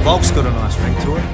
Bulk's got a nice ring to it.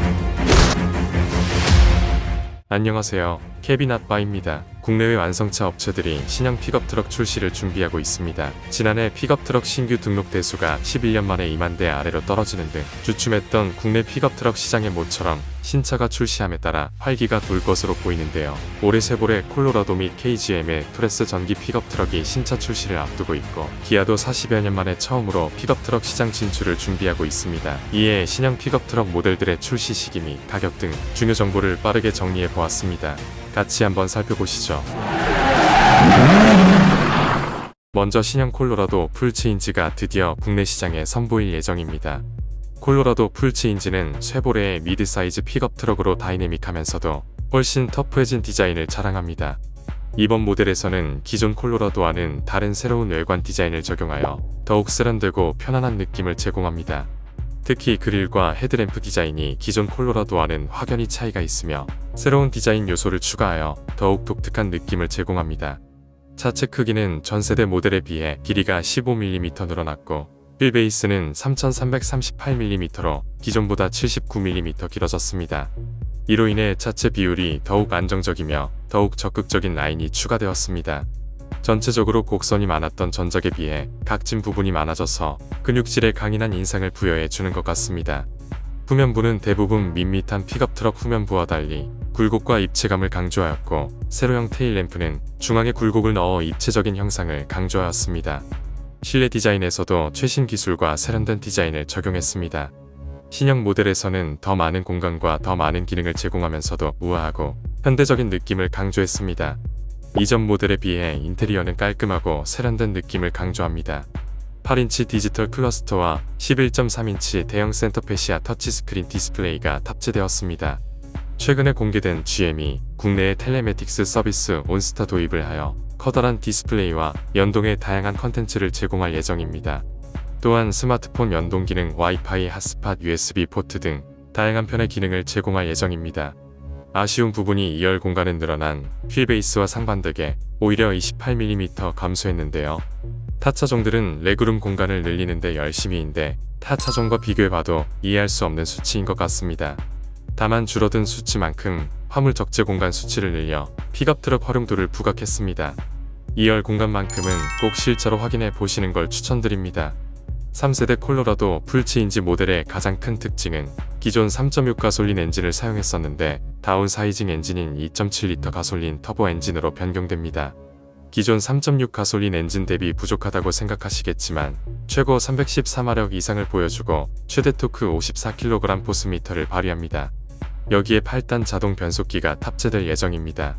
안녕하세요. 케빈 아빠입니다. 국내외 완성차 업체들이 신형 픽업 트럭 출시를 준비하고 있습니다. 지난해 픽업 트럭 신규 등록 대수가 11년 만에 2만 대 아래로 떨어지는 등 주춤했던 국내 픽업 트럭 시장의 모처럼 신차가 출시함에 따라 활기가 돌 것으로 보이는데요. 올해 쉐보레 콜로라도 및 KGM의 토레스 전기 픽업 트럭이 신차 출시를 앞두고 있고, 기아도 40여 년 만에 처음으로 픽업 트럭 시장 진출을 준비하고 있습니다. 이에 신형 픽업 트럭 모델들의 출시 시기 및 가격 등 중요 정보를 빠르게 정리해 보았습니다. 같이 한번 살펴보시죠. 먼저 신형 콜로라도 풀체인지가 드디어 국내 시장에 선보일 예정입니다. 콜로라도 풀체인지는 쉐보레의 미드사이즈 픽업 트럭으로 다이내믹하면서도 훨씬 터프해진 디자인을 자랑합니다. 이번 모델에서는 기존 콜로라도와는 다른 새로운 외관 디자인을 적용하여 더욱 세련되고 편안한 느낌을 제공합니다. 특히 그릴과 헤드램프 디자인이 기존 콜로라도와는 확연히 차이가 있으며 새로운 디자인 요소를 추가하여 더욱 독특한 느낌을 제공합니다. 차체 크기는 전세대 모델에 비해 길이가 15mm 늘어났고, 휠베이스는 3338mm로 기존보다 79mm 길어졌습니다. 이로 인해 차체 비율이 더욱 안정적이며 더욱 적극적인 라인이 추가되었습니다. 전체적으로 곡선이 많았던 전작에 비해 각진 부분이 많아져서 근육질에 강인한 인상을 부여해 주는 것 같습니다. 후면부는 대부분 밋밋한 픽업 트럭 후면부와 달리 굴곡과 입체감을 강조하였고, 세로형 테일램프는 중앙에 굴곡을 넣어 입체적인 형상을 강조하였습니다. 실내 디자인에서도 최신 기술과 세련된 디자인을 적용했습니다. 신형 모델에서는 더 많은 공간과 더 많은 기능을 제공하면서도 우아하고 현대적인 느낌을 강조했습니다. 이전 모델에 비해 인테리어는 깔끔하고 세련된 느낌을 강조합니다. 8인치 디지털 클러스터와 11.3인치 대형 센터페시아 터치스크린 디스플레이가 탑재되었습니다. 최근에 공개된 GM이 국내에 텔레매틱스 서비스 온스타 도입을 하여 커다란 디스플레이와 연동의 다양한 컨텐츠를 제공할 예정입니다. 또한 스마트폰 연동 기능, 와이파이, 핫스팟, USB 포트 등 다양한 편의 기능을 제공할 예정입니다. 아쉬운 부분이 2열 공간은 늘어난 휠베이스와 상반되게 오히려 28mm 감소했는데요. 타 차종들은 레그룸 공간을 늘리는데 열심히인데 타 차종과 비교해봐도 이해할 수 없는 수치인 것 같습니다. 다만 줄어든 수치만큼 화물 적재 공간 수치를 늘려 픽업 트럭 활용도를 부각했습니다. 2열 공간만큼은 꼭 실제로 확인해 보시는 걸 추천드립니다. 3세대 콜로라도 풀체인지 모델의 가장 큰 특징은 기존 3.6 가솔린 엔진을 사용했었는데 다운사이징 엔진인 2.7L 가솔린 터보 엔진으로 변경됩니다. 기존 3.6 가솔린 엔진 대비 부족하다고 생각하시겠지만 최고 314마력 이상을 보여주고 최대 토크 54kg 포스미터를 발휘합니다. 여기에 8단 자동 변속기가 탑재될 예정입니다.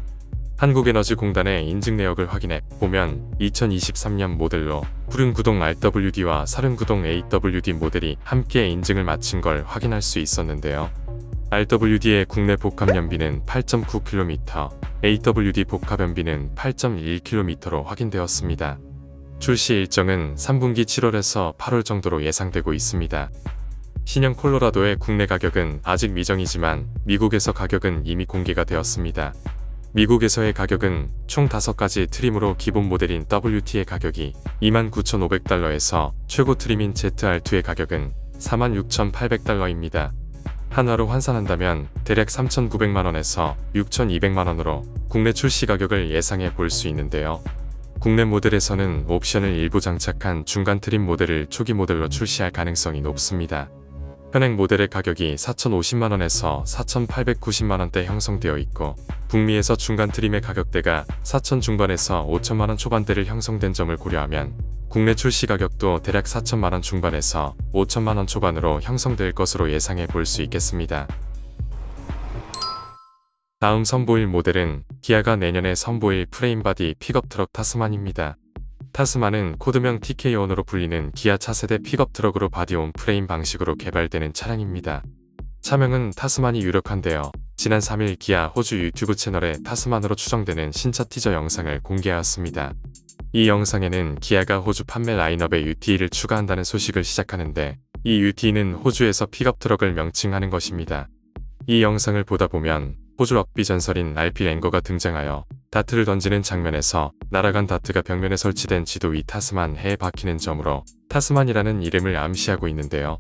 한국에너지공단의 인증 내역을 확인해 보면 2023년 모델로 푸른구동 RWD와 사륜구동 AWD 모델이 함께 인증을 마친 걸 확인할 수 있었는데요. RWD의 국내 복합 연비는 8.9km, AWD 복합 연비는 8.1km로 확인되었습니다. 출시 일정은 3분기 7월에서 8월 정도로 예상되고 있습니다. 신형 콜로라도의 국내 가격은 아직 미정이지만 미국에서 가격은 이미 공개가 되었습니다. 미국에서의 가격은 총 5가지 트림으로 기본 모델인 WT의 가격이 29,500달러에서 최고 트림인 ZR2의 가격은 46,800달러입니다. 한화로 환산한다면 대략 3,900만원에서 6,200만원으로 국내 출시 가격을 예상해 볼 수 있는데요. 국내 모델에서는 옵션을 일부 장착한 중간 트림 모델을 초기 모델로 출시할 가능성이 높습니다. 현행 모델의 가격이 4,050만원에서 4,890만원대 형성되어 있고, 북미에서 중간 트림의 가격대가 4,000 중반에서 5,000만원 초반대를 형성된 점을 고려하면 국내 출시 가격도 대략 4,000만원 중반에서 5,000만원 초반으로 형성될 것으로 예상해 볼 수 있겠습니다. 다음 선보일 모델은 기아가 내년에 선보일 프레임바디 픽업 트럭 타스만입니다. 타스만은 코드명 TK1으로 불리는 기아 차세대 픽업 트럭으로 바디온 프레임 방식으로 개발되는 차량입니다. 차명은 타스만이 유력한데요. 지난 3일 기아 호주 유튜브 채널에 타스만으로 추정되는 신차 티저 영상을 공개하였습니다. 이 영상에는 기아가 호주 판매 라인업에 UTE를 추가한다는 소식을 시작하는데, 이 UTE는 호주에서 픽업 트럭을 명칭하는 것입니다. 이 영상을 보다 보면 호주 럭비 전설인 RP 랭거가 등장하여 다트를 던지는 장면에서 날아간 다트가 벽면에 설치된 지도 위 타스만 해에 박히는 점으로 타스만이라는 이름을 암시하고 있는데요.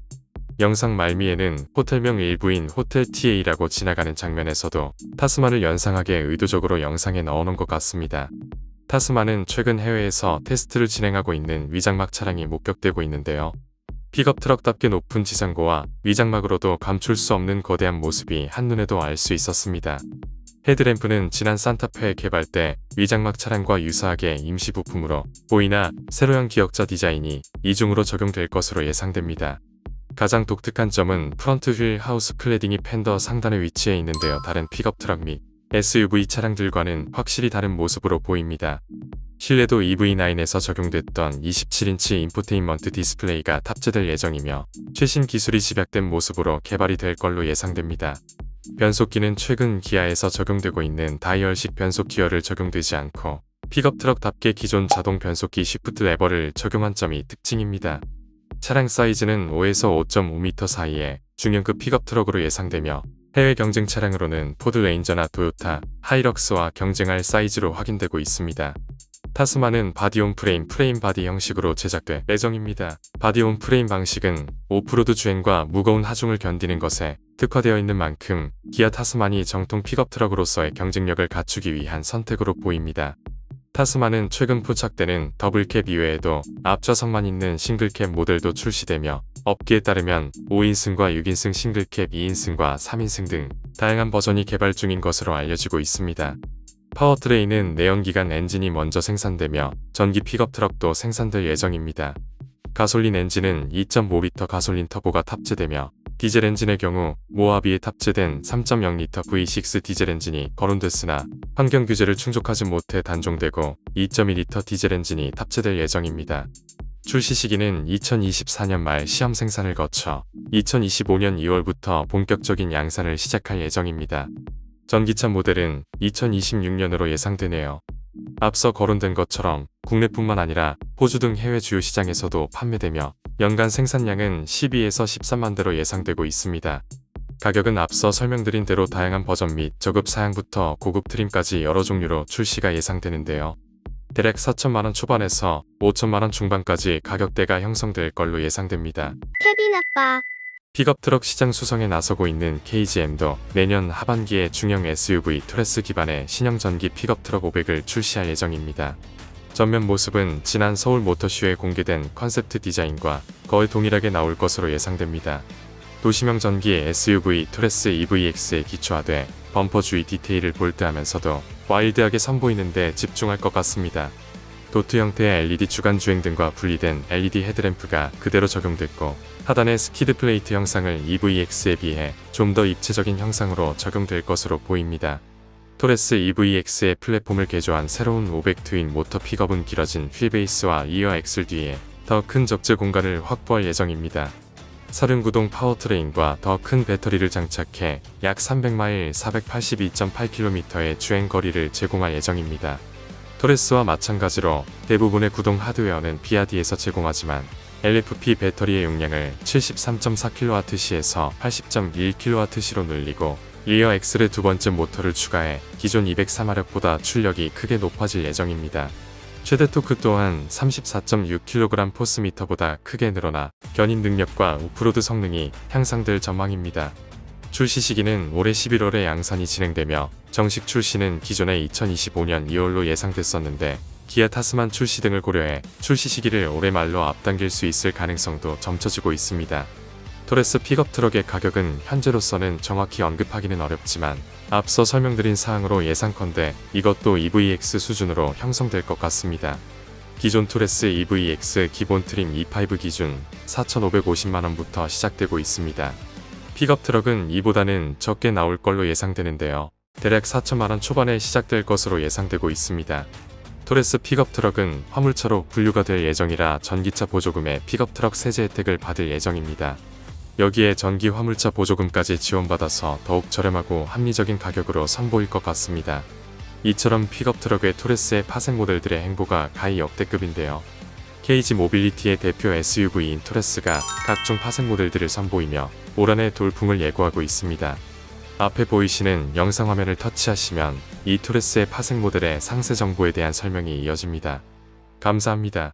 영상 말미에는 호텔명 일부인 호텔 TA라고 지나가는 장면에서도 타스만을 연상하게 의도적으로 영상에 넣어놓은 것 같습니다. 타스만은 최근 해외에서 테스트를 진행하고 있는 위장막 차량이 목격되고 있는데요. 픽업 트럭답게 높은 지상고와 위장막으로도 감출 수 없는 거대한 모습이 한눈에도 알 수 있었습니다. 헤드램프는 지난 산타페 개발 때 위장막 차량과 유사하게 임시 부품으로 보이나 세로형 기역자 디자인이 이중으로 적용될 것으로 예상됩니다. 가장 독특한 점은 프런트 휠 하우스 클래딩이 팬더 상단에 위치해 있는데요. 다른 픽업 트럭 및 SUV 차량들과는 확실히 다른 모습으로 보입니다. 실내도 EV9에서 적용됐던 27인치 인포테인먼트 디스플레이가 탑재될 예정이며 최신 기술이 집약된 모습으로 개발이 될 걸로 예상됩니다. 변속기는 최근 기아에서 적용되고 있는 다이얼식 변속 기어를 적용되지 않고 픽업 트럭답게 기존 자동 변속기 시프트 레버를 적용한 점이 특징입니다. 차량 사이즈는 5에서 5.5m 사이의 중형급 픽업 트럭으로 예상되며 해외 경쟁 차량으로는 포드 레인저나 토요타, 하이럭스와 경쟁할 사이즈로 확인되고 있습니다. 타스만은 바디온 프레임 바디 형식으로 제작될 예정입니다. 바디온 프레임 방식은 오프로드 주행과 무거운 하중을 견디는 것에 특화되어 있는 만큼 기아 타스만이 정통 픽업 트럭으로서의 경쟁력을 갖추기 위한 선택으로 보입니다. 타스만은 최근 포착되는 더블캡 이외에도 앞좌석만 있는 싱글캡 모델도 출시되며 업계에 따르면 5인승과 6인승 싱글캡 2인승과 3인승 등 다양한 버전이 개발 중인 것으로 알려지고 있습니다. 파워트레인은 내연기관 엔진이 먼저 생산되며 전기 픽업 트럭도 생산될 예정입니다. 가솔린 엔진은 2.5리터 가솔린 터보가 탑재되며 디젤 엔진의 경우 모하비에 탑재된 3.0리터 V6 디젤 엔진이 거론됐으나 환경 규제를 충족하지 못해 단종되고 2.2리터 디젤 엔진이 탑재될 예정입니다. 출시 시기는 2024년 말 시험 생산을 거쳐 2025년 2월부터 본격적인 양산을 시작할 예정입니다. 전기차 모델은 2026년으로 예상되네요. 앞서 거론된 것처럼 국내뿐만 아니라 호주 등 해외 주요 시장에서도 판매되며 연간 생산량은 12에서 13만 대로 예상되고 있습니다. 가격은 앞서 설명드린 대로 다양한 버전 및 저급 사양부터 고급 트림까지 여러 종류로 출시가 예상되는데요. 대략 4천만원 초반에서 5천만원 중반까지 가격대가 형성될 걸로 예상됩니다. 케빈 아빠. 픽업 트럭 시장 수성에 나서고 있는 KGM도 내년 하반기에 중형 SUV 투레스 기반의 신형 전기 픽업 트럭 500을 출시할 예정입니다. 전면 모습은 지난 서울 모터쇼에 공개된 컨셉트 디자인과 거의 동일하게 나올 것으로 예상됩니다. 도시명 전기 SUV 투레스 EVX에 기초화돼 범퍼 주위 디테일을 볼드하면서도 와일드하게 선보이는 데 집중할 것 같습니다. 도트 형태의 LED 주간 주행 등과 분리된 LED 헤드램프가 그대로 적용됐고 하단의 스키드 플레이트 형상을 EVX에 비해 좀 더 입체적인 형상으로 적용될 것으로 보입니다. 토레스 EVX의 플랫폼을 개조한 새로운 500 트윈 모터 픽업은 길어진 휠베이스와 이어 엑셀 뒤에 더 큰 적재 공간을 확보할 예정입니다. 39동 파워트레인과 더 큰 배터리를 장착해 약 300마일 482.8km의 주행거리를 제공할 예정입니다. 토레스와 마찬가지로 대부분의 구동 하드웨어는 비아디에서 제공하지만 LFP 배터리의 용량을 73.4kWh에서 80.1kWh로 늘리고 리어 엑셀의 두 번째 모터를 추가해 기존 204마력보다 출력이 크게 높아질 예정입니다. 최대 토크 또한 34.6kg 포스미터보다 크게 늘어나 견인 능력과 오프로드 성능이 향상될 전망입니다. 출시 시기는 올해 11월에 양산이 진행되며 정식 출시는 기존의 2025년 2월로 예상됐었는데 기아 타스만 출시 등을 고려해 출시 시기를 올해 말로 앞당길 수 있을 가능성도 점쳐지고 있습니다. 토레스 픽업 트럭의 가격은 현재로서는 정확히 언급하기는 어렵지만 앞서 설명드린 사항으로 예상컨대 이것도 EVX 수준으로 형성될 것 같습니다. 기존 토레스 EVX 기본 트림 E5 기준 4,550만원부터 시작되고 있습니다. 픽업 트럭은 이보다는 적게 나올 걸로 예상되는데요. 대략 4천만원 초반에 시작될 것으로 예상되고 있습니다. 토레스 픽업 트럭은 화물차로 분류가 될 예정이라 전기차 보조금에 픽업 트럭 세제 혜택을 받을 예정입니다. 여기에 전기 화물차 보조금까지 지원받아서 더욱 저렴하고 합리적인 가격으로 선보일 것 같습니다. 이처럼 픽업 트럭의 토레스의 파생 모델들의 행보가 가히 역대급인데요. KG 모빌리티의 대표 SUV인 토레스가 각종 파생 모델들을 선보이며 올 한해 돌풍을 예고하고 있습니다. 앞에 보이시는 영상 화면을 터치하시면 이 토레스의 파생 모델의 상세 정보에 대한 설명이 이어집니다. 감사합니다.